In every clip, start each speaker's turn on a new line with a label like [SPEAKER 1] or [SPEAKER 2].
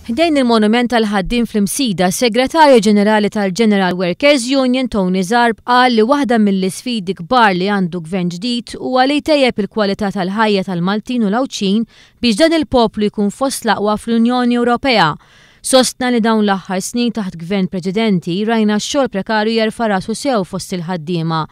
[SPEAKER 1] Ħdejn il-monument tal-ħaddiem fl-Imsida, Segretarju Ġenerali tal-General Workers Union Tony Zarb qal li waħda mill-isfidi kbar li għandu gvern ġdid huwa li jtejjeb il-kwalità tal-ħajja tal-Maltin u l-Awċin biex dan il-poplu jkun fost l-aqwa fl-Unjoni Ewropea. Sostna li dawn l-aħħar snin taħt gvern preċedenti rajna x-xogħol prekarju jerfa' rasu sew fost il-ħaddiema.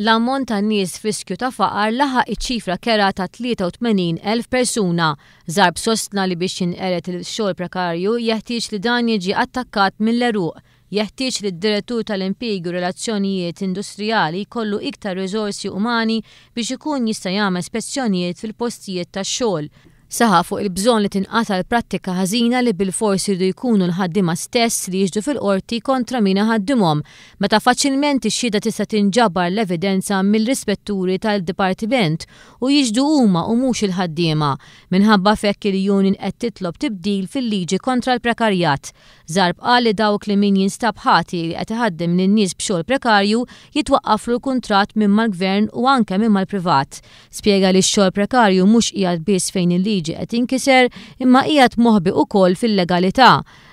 [SPEAKER 1] L-ammont ta' nies friskju ta' faqar laħaq iċ-ċifra kera ta' 83,000 persuna. Zarb sostna li biex jinqeret il-xogħol prekarju jeħtieġ li dan jiġi attakkat mill-eruq. Jeħtieġ li d-direttur tal-impjiegi u relazzjonijiet industrijali jkollu iktar riżorsi umani biex ikun jista' jagħmel spezzjonijiet fil-postijiet tax-xogħol. Saħa fuq il-bżonn li tinqata' l-prattika ħażina li bil-forsi jridu jkunu l-ħaddiema stess li jiġdu fil-qorti kontra min ħaddimhom, meta faċilment ix-xhieda tista' tinġabar l-evidenza mill-rispetturi tal-dipartiment u jiġdu huma u mhux il-ħaddiema. Minħabba fekk il-union qed titlob tibdil fil-liġi kontra l-prekarjat. Zarb qal li dawk li min jinstab ħati li qed iħaddem lin-nies b'xogħol prekarju jitwaqqaflu l-kuntratt minn mal-gvern u anke minn mal-privat. Spjega li x-xogħol prekarju mhux qiegħed biss fejn il-liġi qed jinkiser imma qiegħed moħbi wkoll fil-legalità.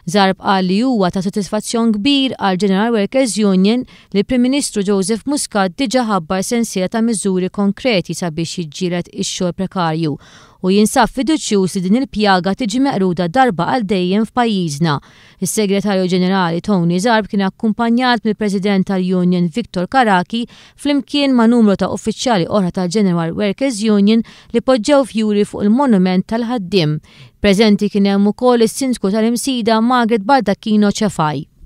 [SPEAKER 1] Zarb qal li huwa ta' sodisfazzjon kbir għal General Workers Union li l-Prim Ministru Joseph Muscat diġà ħabbar sensiela ta' miżuri konkreti sabiex jiġġieled ix-xogħol prekarju u jinsab fiduċjuż li din il-pjaga tiġi meqruda darba għal dejjem f'pajjiżna. Is-Segretarju Ġenerali Tony Zarb kien akkumpanjat mill-President tal-Union Victor Karaki flimkien ma' numru ta' uffiċjali oħra tal-General Workers Union li poġġew fjuri fuq il-monument tal-ħaddiem. Preżenti kien hemm ukoll is-Sindku tal-Imsida Margaret Baldacchino Cefaj.